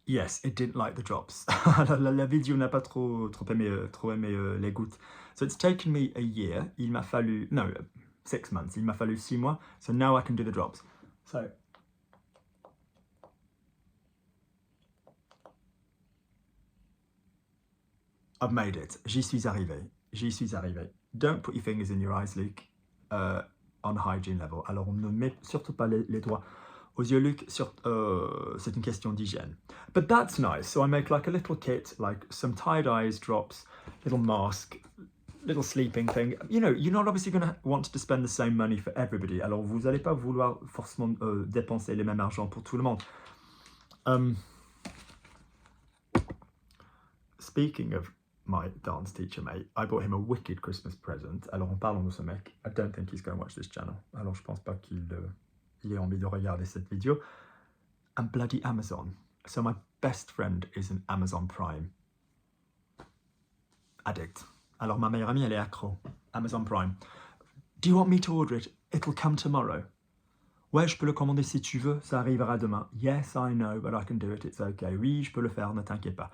Yes, it didn't like the drops. la vidéo n'a pas trop aimé les gouttes. So it's taken me a year. Il m'a fallu, no, 6 months. Il m'a fallu 6 mois. So now I can do the drops. So I've made it. J'y suis arrivé. J'y suis arrivé. Don't put your fingers in your eyes, Luke, on hygiene level. Alors, on ne met surtout pas les doigts aux yeux, Luke. C'est une question d'hygiène. But that's nice. So I make like a little kit, like some tied eyes drops, little mask, little sleeping thing. You know, you're not obviously going to want to spend the same money for everybody. Alors, vous n'allez pas vouloir forcément dépenser les mêmes argent pour tout le monde. Speaking of my dance teacher mate, I bought him a wicked Christmas present. Alors en parlant de ce mec, I don't think he's going to watch this channel. Alors je pense pas qu'il ait envie de regarder cette vidéo. And bloody Amazon. So my best friend is an Amazon Prime addict. Alors ma meilleure amie, elle est accro. Amazon Prime. Do you want me to order it? It'll come tomorrow. Ouais, je peux le commander si tu veux, ça arrivera demain. Yes, I know, but I can do it, it's okay. Oui, je peux le faire, ne t'inquiète pas.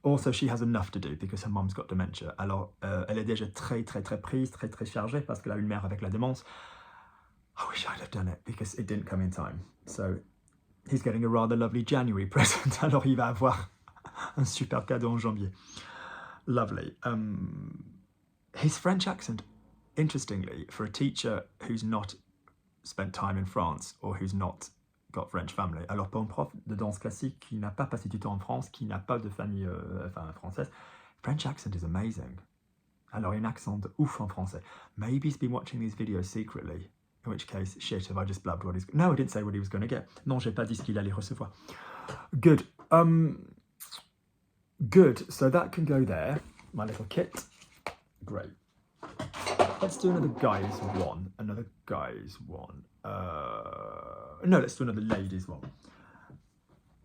Also, she has enough to do because her mom's got dementia. Alors, elle est déjà très prise, très chargée parce qu'elle a une mère avec la démence. I wish I'd have done it because it didn't come in time. So, he's getting a rather lovely January present. Alors, il va avoir un super cadeau en janvier. Lovely. His French accent, interestingly, for a teacher who's not spent time in France or who's not got French family. Alors pour un prof de danse classique qui n'a pas passé du temps en France, qui n'a pas de famille française, French accent is amazing. Alors il a un accent de ouf en français. Maybe he's been watching these videos secretly, in which case, shit, have I just blabbed what he's... No, I didn't say what he was going to get. Non, j'ai pas dit ce qu'il allait recevoir. Good. Good, so that can go there. My little kit. Great. Let's do another guy's one. No, let's do another ladies one.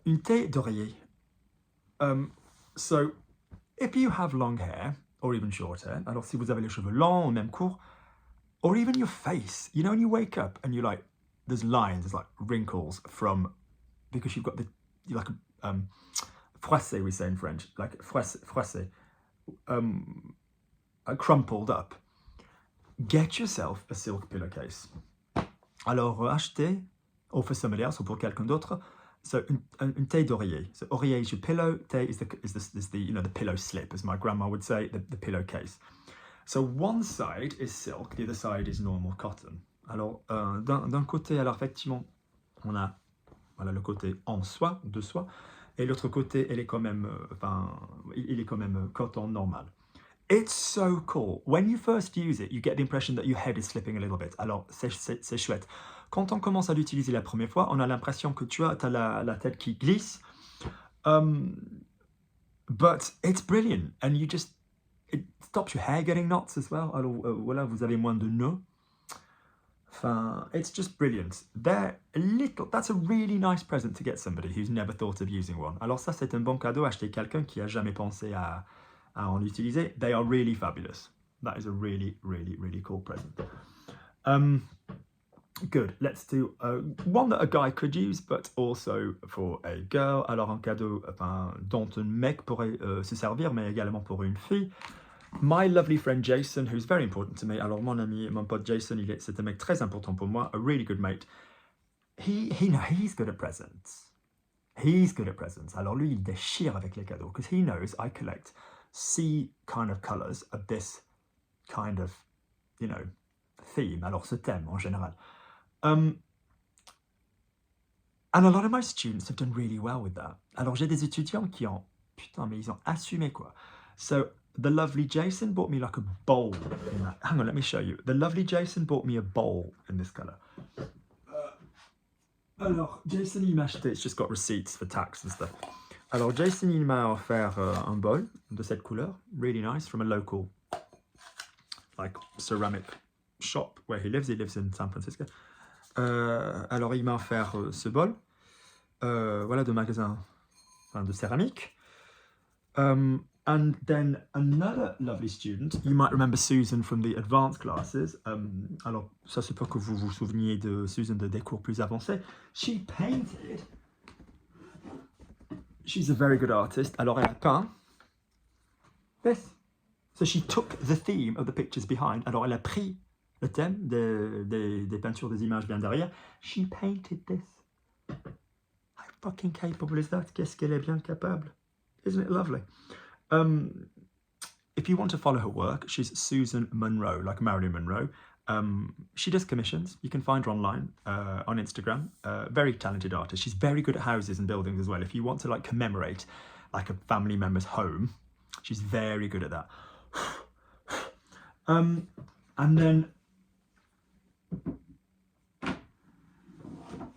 Une thé d'oreiller. So, if you have long hair, or even short hair, alors si vous avez les cheveux longs ou même courts, or even your face, you know, when you wake up and you're like, there's lines, there's like wrinkles from, because you've got the, you're like froissé, we say in French, like froissé, crumpled up. Get yourself a silk pillowcase. Alors, achetez, ou for somebody else, ou pour quelqu'un d'autre, so une taille d'oreiller. So oreiller is your pillow, taille is the you know, the pillow slip, as my grandma would say, the pillowcase. So one side is silk, the other side is normal cotton. Alors, d'un côté, alors effectivement, on a voilà, le côté en soie, de soie, et l'autre côté, il est quand même coton normal. It's so cool. When you first use it, you get the impression that your head is slipping a little bit. Alors, c'est chouette. Quand on commence à l'utiliser la première fois, on a l'impression que tu as la tête qui glisse. But it's brilliant. And you just... It stops your hair getting knots as well. Alors, voilà, vous avez moins de nœuds. Enfin, it's just brilliant. That's a really nice present to get somebody who's never thought of using one. Alors ça, c'est un bon cadeau à acheter quelqu'un qui a jamais pensé à en utiliser. They are really fabulous. That is a really cool present. Good. Let's do one that a guy could use, but also for a girl. Alors un cadeau dont un mec pourrait se servir, mais également pour une fille. My lovely friend Jason, who's very important to me. Alors mon ami, mon pote Jason, c'est un mec très important pour moi. A really good mate. He's good at presents. He's good at presents. Alors lui, il déchire avec les cadeaux, because he knows I collect C kind of colors of this kind of, you know, theme. Alors ce thème en général. And a lot of my students have done really well with that. Alors j'ai des étudiants qui ont, putain, mais ils ont assumé quoi. So the lovely Jason bought me like a bowl in that. Hang on, let me show you. The lovely Jason bought me a bowl in this color. Alors Jason, il m'a acheté, it's just got receipts for tax and stuff. Alors Jason, il m'a offert un bol de cette couleur, really nice, from a local like ceramic shop where he lives in San Francisco. Alors il m'a offert ce bol, voilà, de magasin, de céramique. And then another lovely student, you might remember Susan from the advanced classes. Alors ça c'est pour que vous vous souveniez de Susan des cours plus avancés. She painted she's a very good artist. Alors elle a peint this. So she took the theme of the pictures behind. Alors elle a pris le thème des peintures des images bien derrière. She painted this. How fucking capable is that? Qu'est-ce qu'elle est bien capable? Isn't it lovely? If you want to follow her work, she's Susan Monroe, like Marilyn Monroe. She does commissions. You can find her online on Instagram. Very talented artist. She's very good at houses and buildings as well. If you want to like commemorate like a family member's home, she's very good at that. And then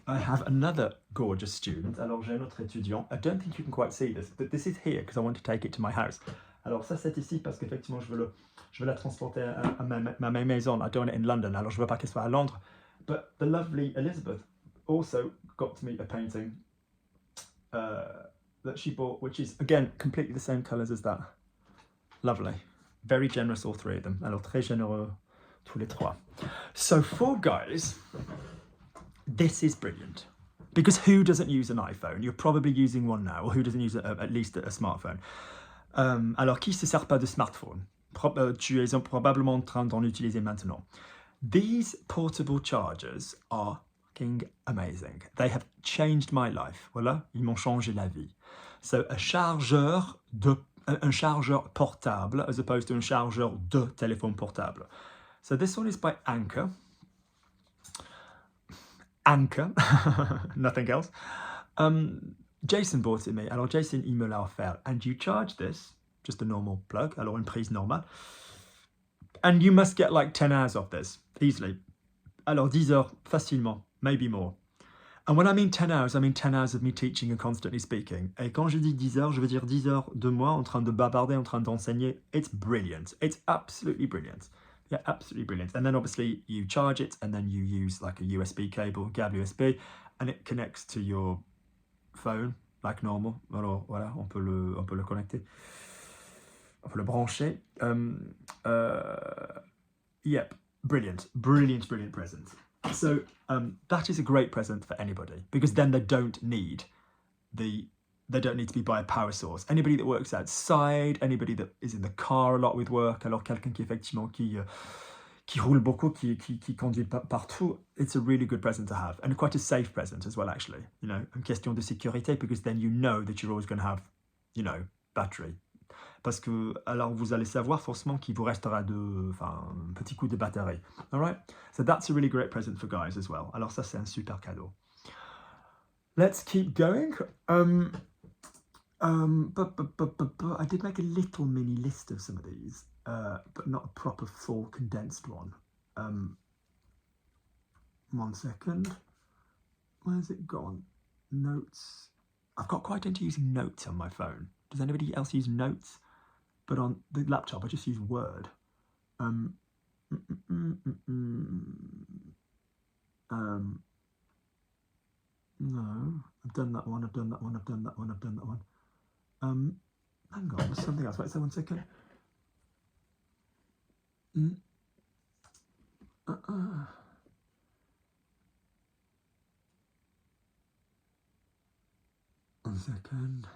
I have another gorgeous student. Alors j'ai un autre étudiant. I don't think you can quite see this, but this is here because I want to take it to my house. Alors ça c'est ici parce qu'effectivement je veux la transporter à ma maison. I don't want it in London. Alors je veux pas qu'elle soit à Londres. But the lovely Elizabeth also got me a painting that she bought, which is again completely the same colours as that. Lovely. Very generous, all three of them. Alors très généreux tous les trois. So for guys, this is brilliant. Because who doesn't use an iPhone? You're probably using one now, or who doesn't use at least a smartphone? Alors, qui se sert pas de smartphone? Tu es probablement en train d'en utiliser maintenant. These portable chargers are fucking amazing. They have changed my life. Voilà, ils m'ont changé la vie. So, un chargeur portable as opposed to un chargeur de téléphone portable. So, this one is by Anker. Anker, nothing else. Jason bought it me. Alors Jason, il me l'a offert. And you charge this, just a normal plug, alors une prise normale. And you must get like 10 hours of this, easily. Alors 10 heures, facilement, maybe more. And when I mean 10 hours, I mean 10 hours of me teaching and constantly speaking. Et quand je dis 10 heures, je veux dire 10 heures de moi en train de bavarder, en train d'enseigner. It's brilliant. It's absolutely brilliant. Yeah, absolutely brilliant. And then obviously you charge it and then you use like a USB cable, câble USB, and it connects to your phone like normal. Alors voilà, on peut le connecter. On peut le brancher. Yep, brilliant, brilliant, brilliant present. So that is a great present for anybody because then they don't need to be by a power source. Anybody that works outside, anybody that is in the car a lot with work, alors quelqu'un qui effectivement qui roule beaucoup, qui conduit partout, it's a really good present to have and quite a safe present as well actually. You know, une question de sécurité because then you know that you're always going to have, you know, battery. Parce que alors vous allez savoir forcément qu'il vous restera un petit coup de batterie. All right? So that's a really great present for guys as well. Alors ça c'est un super cadeau. Let's keep going. I did make a little mini list of some of these, but not a proper full condensed one. 1 second. Where's it gone? Notes. I've got quite into using notes on my phone. Does anybody else use notes? But on the laptop, I just use Word. No, I've done that one, I've done that one, I've done that one, I've done that one. Hang on, there's something else. Wait, so 1 second. 1 second.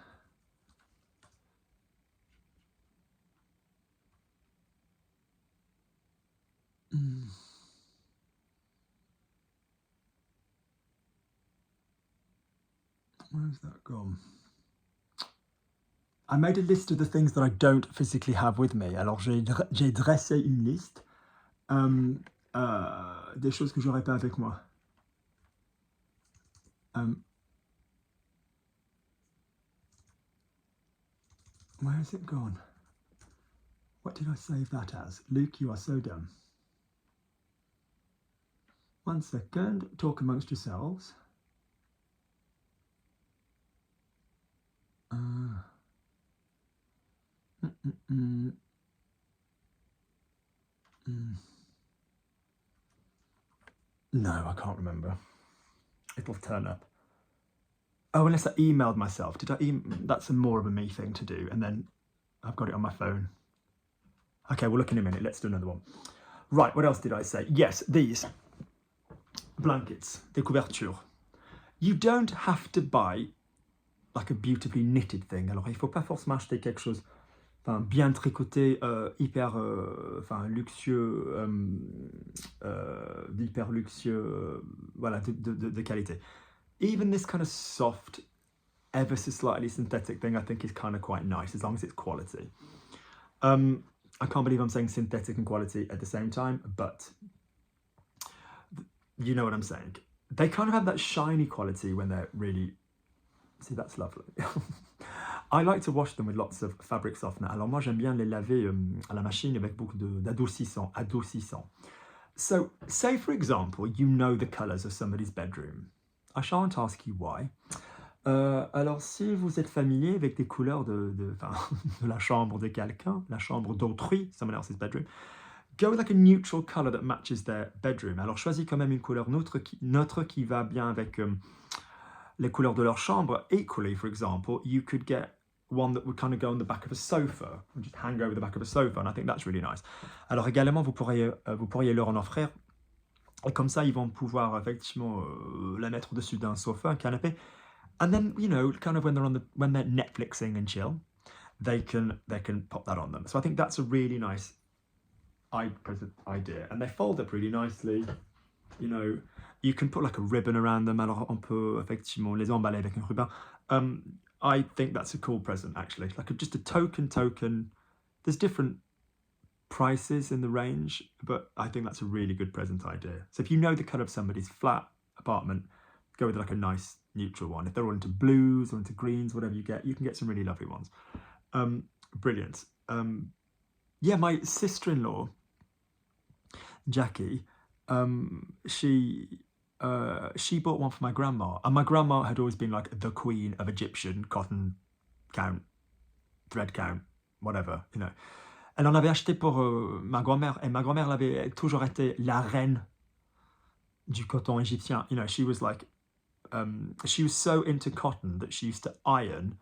Where's that gone? I made a list of the things that I don't physically have with me. Alors j'ai dressé une liste des choses que j'aurais pas avec moi. Where has it gone? What did I save that as? Luke, you are so dumb. 1 second. Talk amongst yourselves. No, I can't remember. It'll turn up. Oh, unless I emailed myself. Did I that's more of a me thing to do, and then I've got it on my phone. Okay, we'll look in a minute. Let's do another one. Right, what else did I say? Yes, these blankets, des couvertures. You don't have to buy like a beautifully knitted thing. Alors, il faut pas forcément acheter quelque chose bien tricoté, hyper luxueux, hyper luxueux, voilà, de qualité. Even this kind of soft, ever so slightly synthetic thing, I think is kind of quite nice, as long as it's quality. I can't believe I'm saying synthetic and quality at the same time, but you know what I'm saying. They kind of have that shiny quality when they're really... See, that's lovely. I like to wash them with lots of fabric softener. Alors moi, j'aime bien les laver à la machine avec beaucoup d'adoucissant. So, say for example, you know the colours of somebody's bedroom. I shan't ask you why. Alors, si vous êtes familier avec des couleurs de la chambre de quelqu'un, la chambre d'autrui, someone else's bedroom, go with like a neutral color that matches their bedroom. Alors, choisis quand même une couleur neutre qui va bien avec les couleurs de leur chambre. Equally, for example, you could get one that would kind of go on the back of a sofa, and just hang over the back of a sofa, and I think that's really nice. Alors, également, vous pourriez leur en offrir, et comme ça, ils vont pouvoir effectivement la mettre au-dessus d'un sofa, un canapé. And then, you know, kind of when they're Netflixing and chill, they can pop that on them. So I think that's a really nice idea. And they fold up really nicely. You know, you can put like a ribbon around them. Alors on peut effectivement les emballer avec un ruban. I think that's a cool present, actually. Like just a token. There's different prices in the range, but I think that's a really good present idea. So if you know the colour of somebody's flat, apartment, go with like a nice neutral one. If they're all into blues or into greens, whatever you can get some really lovely ones. Brilliant. Yeah, my sister-in-law, Jackie, she bought one for my grandma, and my grandma had always been like the queen of Egyptian cotton count, thread count, whatever, you know. Elle en avait acheté pour ma grand-mère, et ma grand-mère avait toujours été la reine du coton égyptien. You know, she was like, she was so into cotton that she used to iron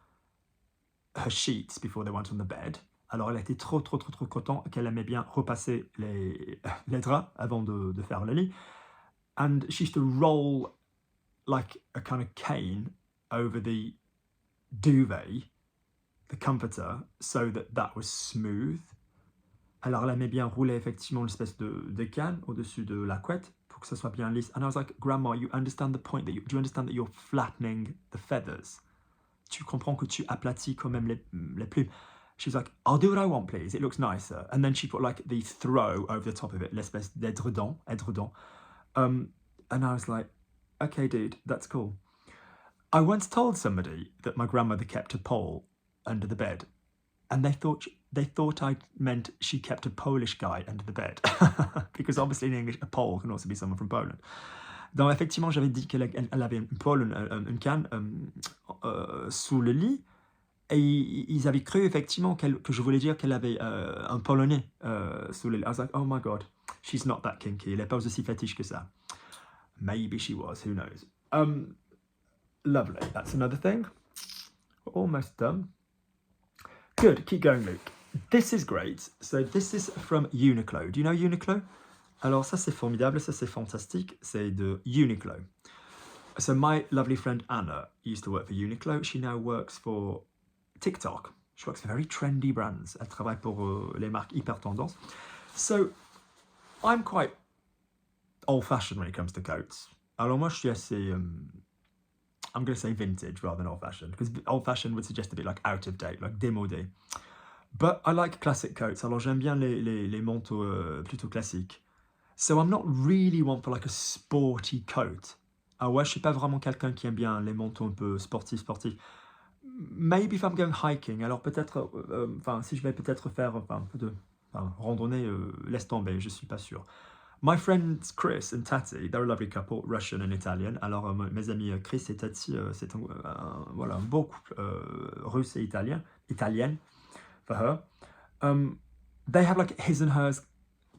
her sheets before they went on the bed. Alors, elle était trop coton qu'elle aimait bien repasser les draps avant de faire le lit. And she used to roll like a kind of cane over the duvet, the comforter, so that was smooth. Alors, elle aimait bien rouler effectivement une espèce de canne au-dessus de la couette pour que ça soit bien lisse. And I was like, Grandma, you understand the point, do you understand that you're flattening the feathers? Tu comprends que tu aplatis quand même les plumes? She's like, I'll do what I want, please. It looks nicer. And then she put like the throw over the top of it, l'espèce d'édredon. And I was like, okay, dude, that's cool. I once told somebody that my grandmother kept a pole under the bed, and they thought I meant she kept a Polish guy under the bed, because obviously in English, a Pole can also be someone from Poland. Donc effectivement, j'avais dit qu'elle avait une canne sous le lit, et ils avaient cru effectivement que je voulais dire qu'elle avait un Polonais sous le lit. I was like, oh my god, she's not that kinky. Elle n'est pas aussi fétiche que ça. Maybe she was, who knows. Lovely, that's another thing. We're almost done. Good, keep going, Luke. This is great. So this is from Uniqlo. Do you know Uniqlo? Alors ça c'est formidable, ça c'est fantastique. C'est de Uniqlo. So my lovely friend Anna used to work for Uniqlo. She now works for TikTok. She works for very trendy brands. Elle travaille pour les marques hyper tendance. So I'm quite old-fashioned when it comes to coats. Alors moi je suis assez... I'm going to say vintage rather than old-fashioned, because old-fashioned would suggest a bit like out of date, like démodé. But I like classic coats. Alors j'aime bien les manteaux plutôt classiques. So I'm not really one for like a sporty coat. Ah ouais, je suis pas vraiment quelqu'un qui aime bien les manteaux un peu sportifs. Maybe if I'm going hiking, alors peut-être, si je vais peut-être faire un peu de randonnée, laisse tomber, je suis pas sûr. My friends Chris and Tati, they're a lovely couple, Russian and Italian. Alors mes amis Chris et Tati, c'est un beau couple russe et italienne for her. They have like his and hers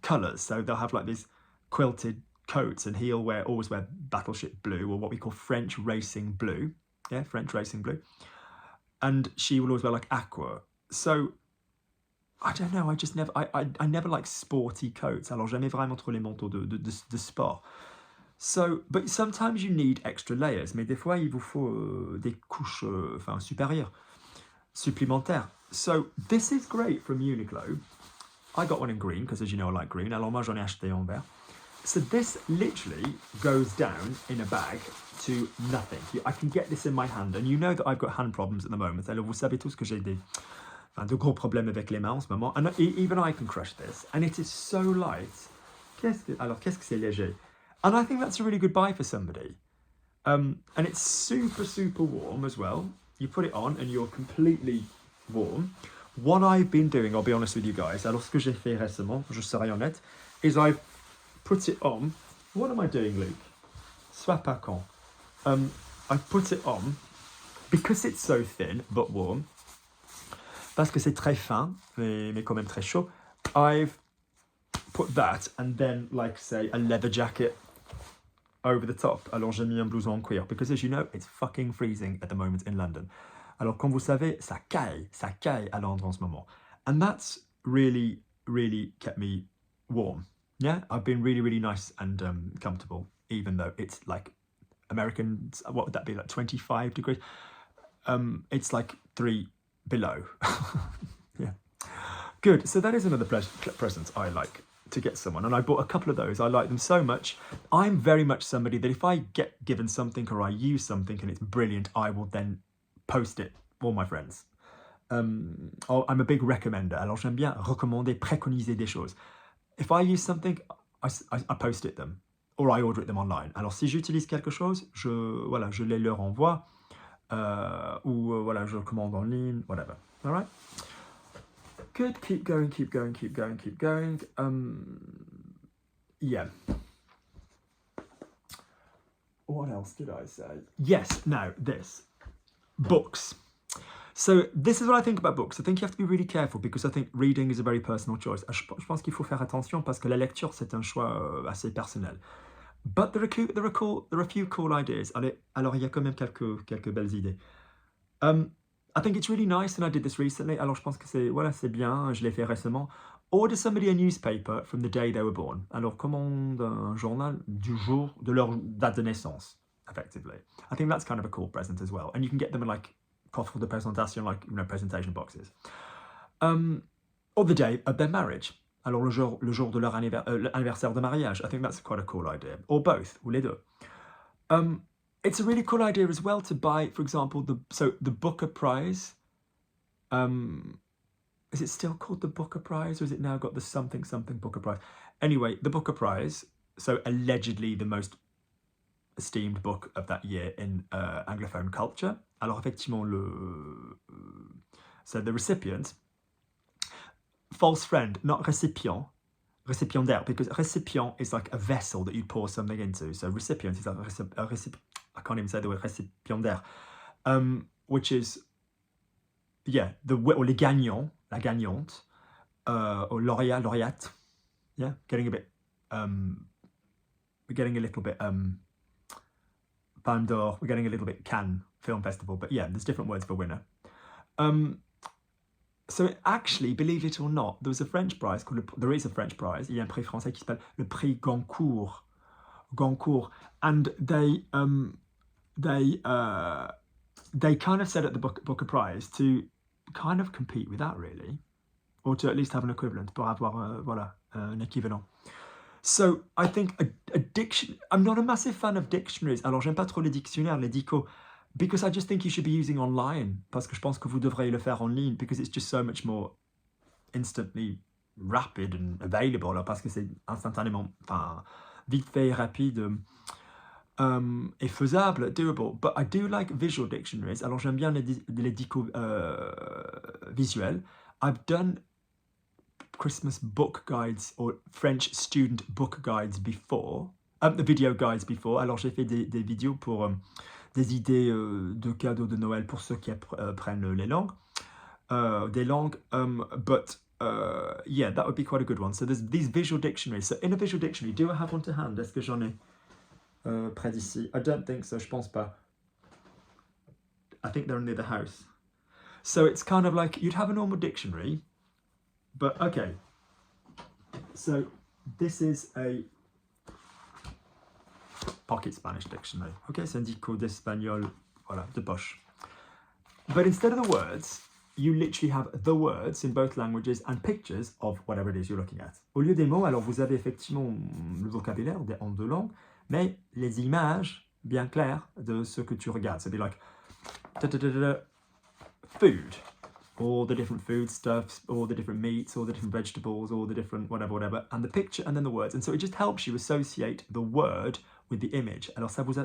colours, so they'll have like these quilted coats, and he'll always wear battleship blue, or what we call French racing blue. Yeah, French racing blue. And she will always wear like aqua. So I don't know, I never like sporty coats. Alors jamais vraiment trop les manteaux de sport. So, but sometimes you need extra layers, mais des fois il vous faut des couches supérieures, supplémentaires. So this is great from Uniqlo. I got one in green because, as you know, I like green. Alors moi j'en ai acheté en vert. So this literally goes down in a bag to nothing. I can get this in my hand, and you know that I've got hand problems at the moment. Alors vous savez tous que j'ai de gros problèmes avec les mains en ce moment. And even I can crush this, and it is so light. Alors qu'est-ce que c'est léger? And I think that's a really good buy for somebody. And it's super, super warm as well. You put it on and you're completely warm. What I've been doing, I'll be honest with you guys, alors ce que j'ai fait récemment, je serai honnête, is I've put it on. What am I doing, Luke? Sois pas con. I put it on because it's so thin but warm. Parce que c'est très fin, mais quand même très chaud. I've put that and then, like, say, a leather jacket over the top. Alors j'ai mis un blouson en cuir because, as you know, it's fucking freezing at the moment in London. Alors comme vous savez, ça caille à Londres en ce moment. And that's really, really kept me warm. Yeah, I've been really, really nice and comfortable, even though it's like American, what would that be, like 25 degrees? It's like 3 below. Yeah. Good, so that is another present I like to get someone, and I bought a couple of those. I like them so much. I'm very much somebody that if I get given something or I use something and it's brilliant, I will then post it for my friends. I'm a big recommender. Alors j'aime bien recommander, préconiser des choses. If I use something, I post it them, or I order it them online. Alors si j'utilise quelque chose, je les leur envoie, ou voilà, je commande en ligne, whatever. All right? Good, keep going. Yeah. What else did I say? Yes, now this. Books. So this is what I think about books. I think you have to be really careful because I think reading is a very personal choice. Je pense qu'il faut faire attention parce que la lecture, c'est un choix assez personnel. But there are a few cool ideas. Alors il y a quand même quelques belles idées. I think it's really nice, and I did this recently. Alors je pense que c'est bien, je l'ai fait récemment. Order somebody a newspaper from the day they were born. Alors commande un journal du jour de leur date de naissance, effectively. I think that's kind of a cool present as well. And you can get them in like coffre de présentation, like, you know, presentation boxes. Or the day of their marriage. Alors le jour de leur anniversaire de mariage. I think that's quite a cool idea. Or both, ou les deux. It's a really cool idea as well to buy, for example, the Booker Prize. Is it still called the Booker Prize, or has it now got the something Booker Prize? Anyway, the Booker Prize, so allegedly the most esteemed book of that year in Anglophone culture. Alors effectivement, so the recipient, false friend, not récipient, récipiendaire, because récipient is like a vessel that you pour something into. So recipient is like I can't even say the word récipiendaire, which is, yeah, or les gagnants, la gagnante, or lauréate, yeah, getting a little bit Palme d'Or, we're getting a little bit Cannes Film Festival, but yeah, there's different words for winner. So actually, believe it or not, there is a French prize, il y a un prix français qui s'appelle le prix Goncourt, and they kind of said at the Booker Prize to kind of compete with that, really, or to at least have an equivalent, pour avoir un équivalent. So I think I'm not a massive fan of dictionaries. Alors j'aime pas trop les dictionnaires, les dicos, because I just think you should be using online. Parce que je pense que vous devriez le faire en ligne, because it's just so much more instantly rapid and available. Alors parce que c'est instantanément, enfin, vite fait, rapide, et faisable, doable. But I do like visual dictionaries. Alors j'aime bien les dicos visuels. I've done Christmas book guides or French student book guides before, the video guides before. Alors j'ai fait des vidéos pour des idées de cadeaux de Noël pour ceux qui apprennent les langues, des langues. But yeah, that would be quite a good one. So there's these visual dictionaries. So in a visual dictionary, do I have one to hand? Est-ce que j'en ai près d'ici? I don't think so. Je pense pas. I think they're near the house. So it's kind of like you'd have a normal dictionary. But okay, so this is pocket Spanish dictionary. Ok, c'est un dico d'espagnol, voilà, de poche. But instead of the words, you literally have the words in both languages and pictures of whatever it is you're looking at. Au lieu des mots, alors vous avez effectivement le vocabulaire en deux langues, mais les images bien claires de ce que tu regardes. So it'd be like, food, all the different foodstuffs, all the different meats, all the different vegetables, all the different whatever, and the picture and then the words. And so it just helps you associate the word with the image. Alors ça vous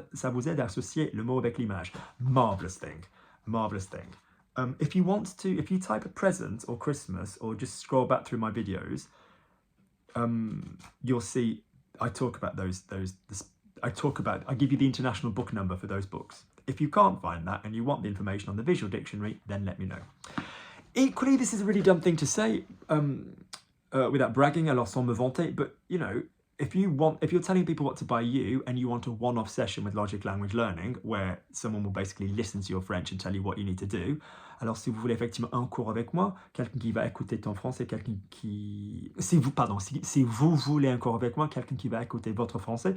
aide à associer le mot avec l'image. Marvelous thing, marvelous thing. If you type a present or Christmas or just scroll back through my videos, you'll see I talk about I give you the international book number for those books. If you can't find that and you want the information on the visual dictionary, then let me know. Equally, this is a really dumb thing to say without bragging, alors sans me vanter, but you know, if you're telling people what to buy you and you want a one-off session with Logic Language Learning where someone will basically listen to your French and tell you what you need to do, alors si vous voulez effectivement un cours avec moi, quelqu'un qui va écouter ton français, quelqu'un qui... Si vous voulez un cours avec moi, quelqu'un qui va écouter votre français,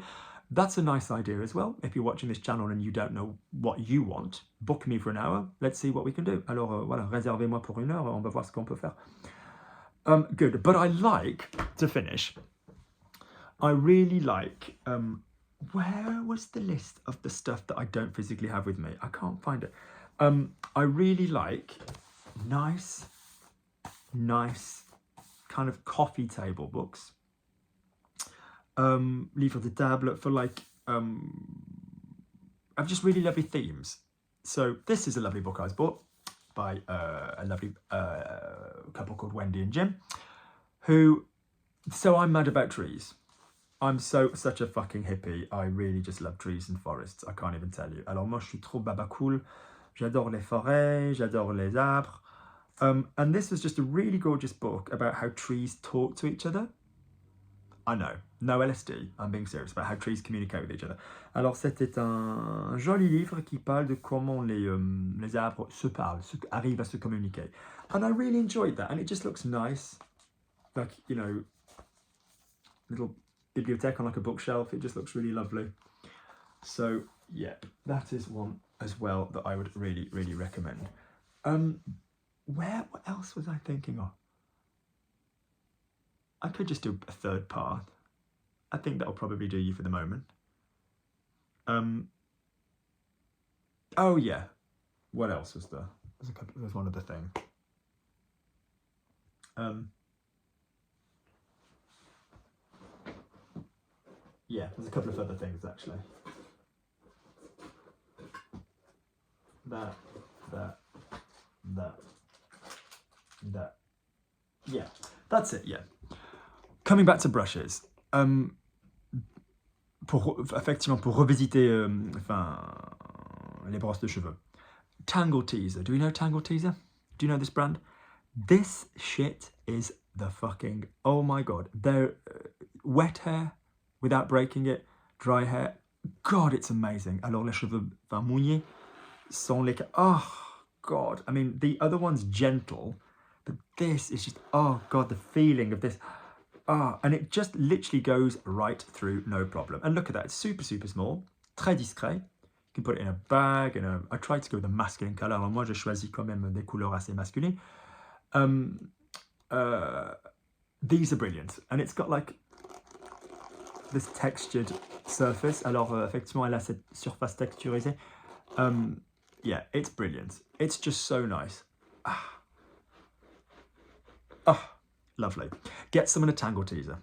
that's a nice idea as well. If you're watching this channel and you don't know what you want, book me for an hour, let's see what we can do. Alors voilà, réservez-moi pour une heure, on va voir ce qu'on peut faire. Good, but I like, to finish, I really like, where was the list of the stuff that I don't physically have with me? I can't find it. I really like nice kind of coffee table books. Livre de table for like, I've just really lovely themes. So this is a lovely book I was bought by a lovely couple called Wendy and Jim, so I'm mad about trees. I'm such a fucking hippie. I really just love trees and forests. I can't even tell you. Alors moi, je suis trop babacool. J'adore les forêts. J'adore les arbres. And this was just a really gorgeous book about how trees talk to each other. I know, no LSD. I'm being serious about how trees communicate with each other. Alors c'était un joli livre qui parle de comment les arbres se parlent, arrivent à se communiquer. And I really enjoyed that. And it just looks nice. Like, you know, little bibliothèque on like a bookshelf. It just looks really lovely. So yeah, that is one as well that I would really, really recommend. What else was I thinking of? I could just do a third part. I think that'll probably do you for the moment. Oh yeah, what else was there? There's one other thing. Yeah, there's a couple of other things actually. That. Yeah, that's it, yeah. Coming back to brushes, effectivement pour revisiter les brosses de cheveux. Tangle Teaser, do you know Tangle Teaser? Do you know this brand? This shit is the fucking, oh my god. They're wet hair without breaking it, dry hair, god, it's amazing. Alors les cheveux mouillés sont les, oh god. I mean, the other one's gentle, but this is just, oh god, the feeling of this. And it just literally goes right through, no problem. And look at that, it's super, super small, très discret. You can put it in a bag, I tried to go with a masculine color. Alors moi, je choisis quand même des couleurs assez masculines. These are brilliant. And it's got like this textured surface. Alors, effectivement, elle a cette surface texturisée. Yeah, it's brilliant. It's just so nice. Lovely. Get some in a Tangle Teaser.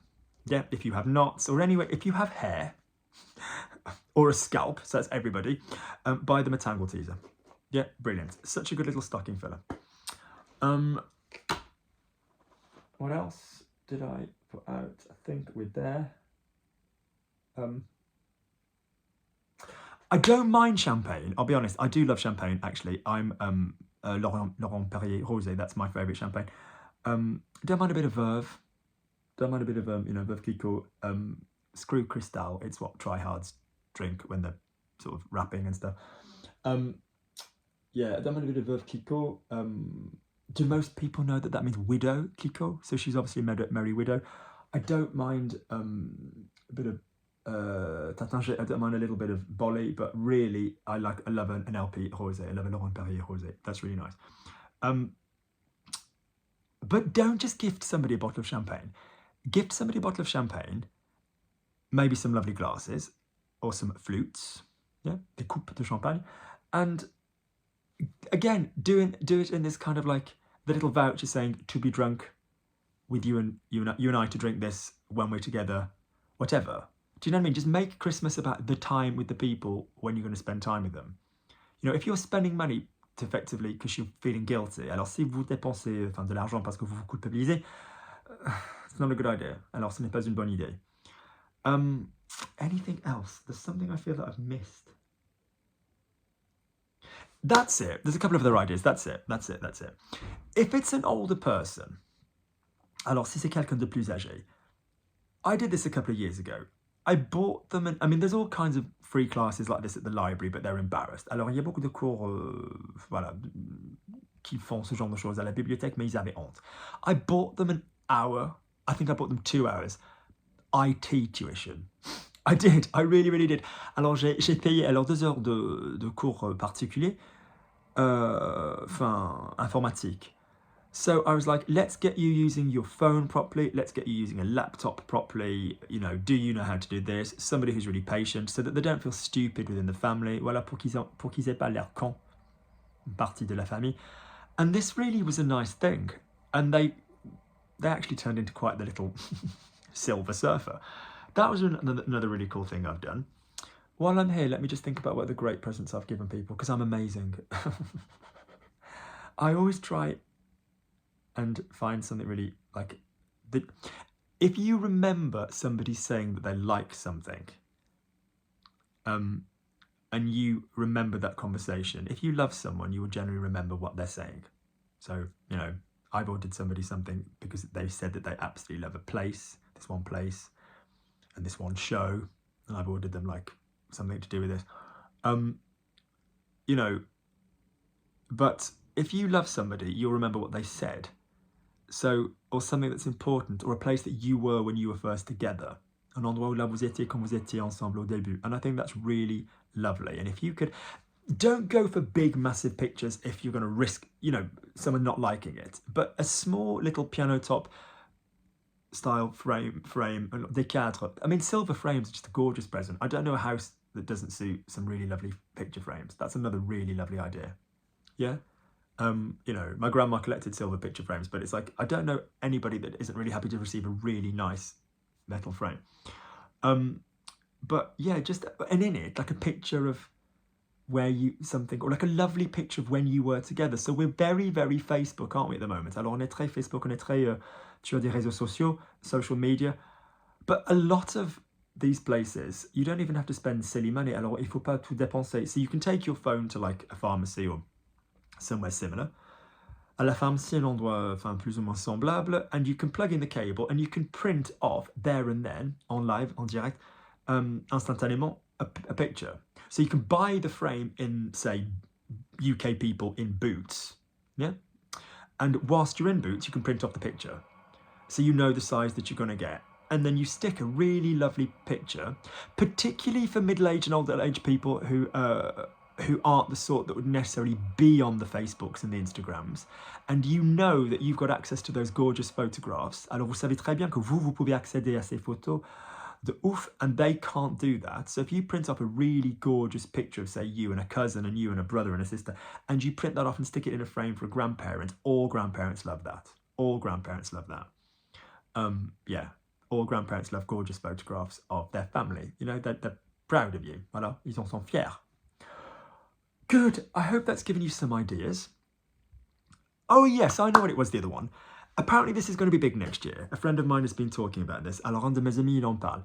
Yeah, if you have knots or anyway, if you have hair or a scalp, so that's everybody, buy them a Tangle Teaser. Yeah, brilliant. Such a good little stocking filler. What else did I put out? I think we're there. I don't mind champagne. I'll be honest. I do love champagne, actually. I'm Laurent Perrier Rosé. That's my favourite champagne. Don't mind a bit of Veuve. Don't mind a bit of, Veuve Clicquot. Screw Cristal. It's what tryhards drink when they're sort of rapping and stuff. Yeah, don't mind a bit of Veuve Clicquot. Do most people know that means widow Clicquot? So she's obviously a merry widow. I don't mind a bit of Tatin, I don't mind a little bit of Bolly, but really, I love an LP rosé. I love a Laurent Perrier rosé. That's really nice. But don't just gift somebody a bottle of champagne. Gift somebody a bottle of champagne, maybe some lovely glasses, or some flutes, yeah, des coupes de champagne, and again, do it in this kind of like the little voucher saying to be drunk with you and I to drink this when we're together, whatever. Do you know what I mean? Just make Christmas about the time with the people when you're going to spend time with them. You know, if you're spending money effectively because you're feeling guilty, alors si vous dépensez de l'argent parce que vous vous culpabilisez, it's not a good idea. Alors ce n'est pas une bonne idée. Anything else? There's something I feel that I've missed. That's it. There's a couple of other ideas. That's it. If it's an older person, alors si c'est quelqu'un de plus âgé, I did this a couple of years ago. I bought them, I mean, there's all kinds of free classes like this at the library, but they're embarrassed. Alors, il y a beaucoup de cours, voilà, qui font ce genre de choses à la bibliothèque, mais ils avaient honte. I bought them an hour. I think I bought them 2 hours. IT tuition. I did. I really, really did. Alors, j'ai payé alors 2 heures de cours particuliers, informatique. So I was like, let's get you using your phone properly. Let's get you using a laptop properly. You know, do you know how to do this? Somebody who's really patient so that they don't feel stupid within the family. Voilà, pour qu'ils aient pas l'air con, partie de la famille. And this really was a nice thing. And they actually turned into quite the little Silver Surfer. That was another really cool thing I've done. While I'm here, let me just think about what the great presents I've given people, because I'm amazing. I always try and find something really like if you remember somebody saying that they like something, and you remember that conversation, if you love someone, you will generally remember what they're saying. So, you know, I've ordered somebody something because they said that they absolutely love a place, this one place, and this one show, and I've ordered them like something to do with this. You know, but if you love somebody, you'll remember what they said. So, or something that's important, or a place that you were when you were first together. Un endroit où là vous étiez quand vous étiez ensemble au début. And I think that's really lovely. And if you could, don't go for big, massive pictures if you're going to risk, you know, someone not liking it. But a small little piano top style frame, des cadres. I mean, silver frames are just a gorgeous present. I don't know a house that doesn't suit some really lovely picture frames. That's another really lovely idea. Yeah? You know, my grandma collected silver picture frames, but it's like, I don't know anybody that isn't really happy to receive a really nice metal frame. But yeah, just, and in it, like a picture of where you, something, or like a lovely picture of when you were together. So we're very, very Facebook, aren't we, at the moment? Alors, on est très Facebook, on est très sur des réseaux sociaux, social media. But a lot of these places, you don't even have to spend silly money. Alors, il faut pas tout dépenser. So you can take your phone to like a pharmacy or somewhere similar. À la pharmacie, un endroit plus ou moins semblable, and you can plug in the cable and you can print off there and then, en live, en direct, instantanément, a picture. So you can buy the frame in, say, UK people in Boots, yeah? And whilst you're in Boots, you can print off the picture. So you know the size that you're going to get. And then you stick a really lovely picture, particularly for middle-aged and older-aged people who aren't the sort that would necessarily be on the Facebooks and the Instagrams, and you know that you've got access to those gorgeous photographs. Alors vous savez très bien que vous pouvez accéder à ces photos de ouf, and they can't do that. So if you print up a really gorgeous picture of, say, you and a cousin and you and a brother and a sister, and you print that off and stick it in a frame for a grandparent, all grandparents love that. All grandparents love that. Yeah, all grandparents love gorgeous photographs of their family. You know, they're proud of you. Voilà, ils en sont fiers. Good. I hope that's given you some ideas. Oh yes, I know what it was, the other one. Apparently this is going to be big next year. A friend of mine has been talking about this. Alors, un de mes amis, il en parle.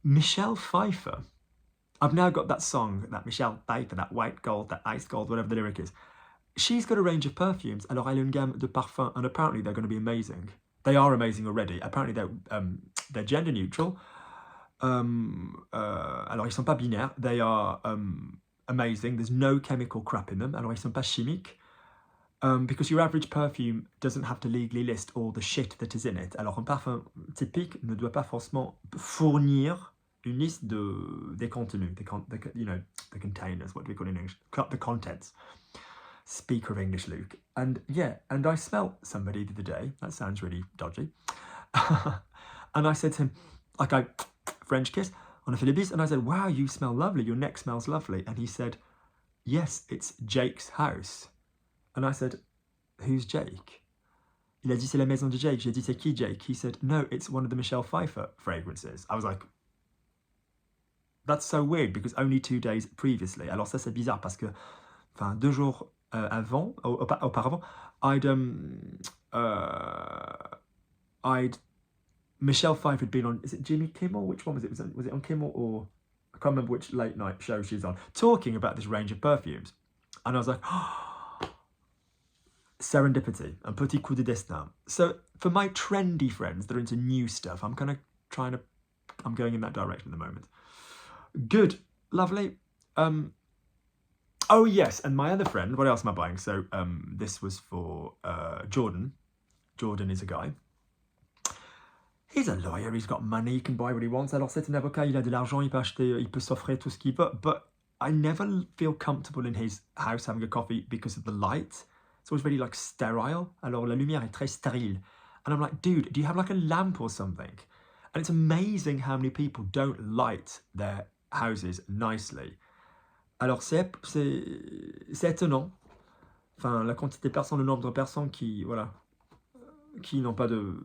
Michelle Pfeiffer. I've now got that song, that Michelle Pfeiffer, that white gold, that ice gold, whatever the lyric is. She's got a range of perfumes. Alors, elle a une gamme de parfums, and apparently they're going to be amazing. They are amazing already. Apparently they're gender neutral. Alors, ils sont pas binaires. They are amazing. There's no chemical crap in them. Alors, ils sont pas chimiques. Because your average perfume doesn't have to legally list all the shit that is in it. Alors, un parfum typique ne doit pas forcément fournir une liste des contenus, you know, the containers, what do we call it in English? The contents. Speaker of English, Luke. And yeah, and I smelt somebody the other day. That sounds really dodgy. And I said to him, like I French kiss on a Philippines, and I said, wow, you smell lovely. Your neck smells lovely. And he said, yes, it's Jake's house. And I said, who's Jake? Il a dit, c'est la maison de Jake. J'ai dit, c'est qui Jake? He said, no, it's one of the Michelle Pfeiffer fragrances. I was like, that's so weird, because only 2 days previously. Alors ça, c'est bizarre, parce que, enfin, 2 jours auparavant, Michelle Pfeiffer had been on, is it Jimmy Kimmel? Which one was it? Was it on Kimmel, or I can't remember which late night show she's on, talking about this range of perfumes. And I was like, oh, serendipity, un petit coup de destin. So for my trendy friends that are into new stuff, I'm going in that direction at the moment. Good, lovely. Oh yes, and my other friend, what else am I buying? So this was for Jordan. Jordan is a guy. He's a lawyer, he's got money, he can buy what he wants. Alors c'est un avocat, il a de l'argent, il peut acheter, il peut s'offrir tout ce qu'il veut. But I never feel comfortable in his house having a coffee because of the light. It's always very like sterile. Alors la lumière est très stérile. And I'm like, dude, do you have like a lamp or something? And it's amazing how many people don't light their houses nicely. Alors c'est étonnant. Enfin, la quantité de personnes, le nombre de personnes qui, voilà, qui n'ont pas de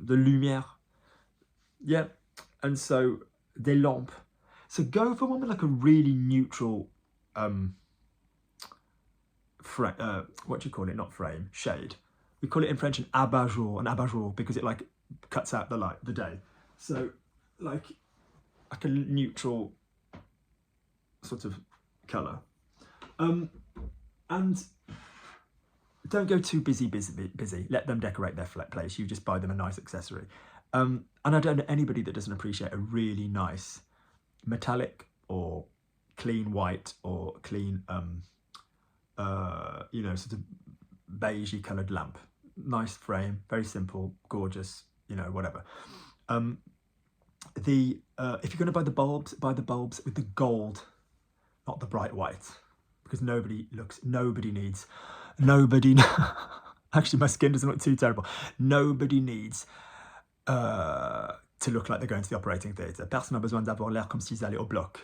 lumière. Yeah, and so des lampes. So go for one with like a really neutral, what do you call it? Not frame, shade. We call it in French an abat-jour, because it like cuts out the light, the day. So like a neutral sort of colour. And don't go too busy. Let them decorate their place. You just buy them a nice accessory. And I don't know anybody that doesn't appreciate a really nice metallic or clean white or clean, you know, sort of beigey coloured lamp. Nice frame, very simple, gorgeous, you know, whatever. If you're going to buy the bulbs with the gold, not the bright white, because nobody needs, actually my skin doesn't look too terrible. Nobody needs to look like they're going to the operating theatre. Personne n'a besoin d'avoir l'air comme s'ils allaient au bloc.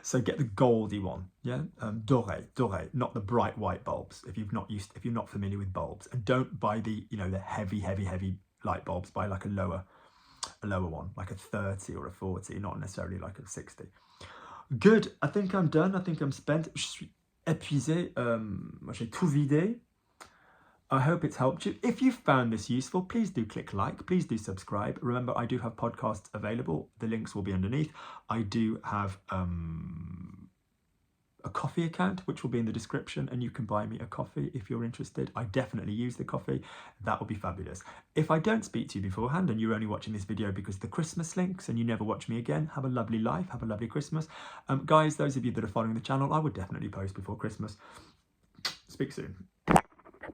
So get the goldy one, yeah? Doré, not the bright white bulbs if you're not familiar with bulbs. And don't buy the, you know, the heavy light bulbs. Buy like a lower one, like a 30 or a 40, not necessarily like a 60. Good, I think I'm done. I think I'm spent. Je suis épuisé. J'ai tout vidé. I hope it's helped you. If you found this useful, please do click like, please do subscribe. Remember, I do have podcasts available. The links will be underneath. I do have a Kofi account, which will be in the description, and you can buy me a coffee if you're interested. I definitely use the coffee. That would be fabulous. If I don't speak to you beforehand and you're only watching this video because of the Christmas links and you never watch me again, have a lovely life, have a lovely Christmas. Guys, those of you that are following the channel, I would definitely post before Christmas. Speak soon.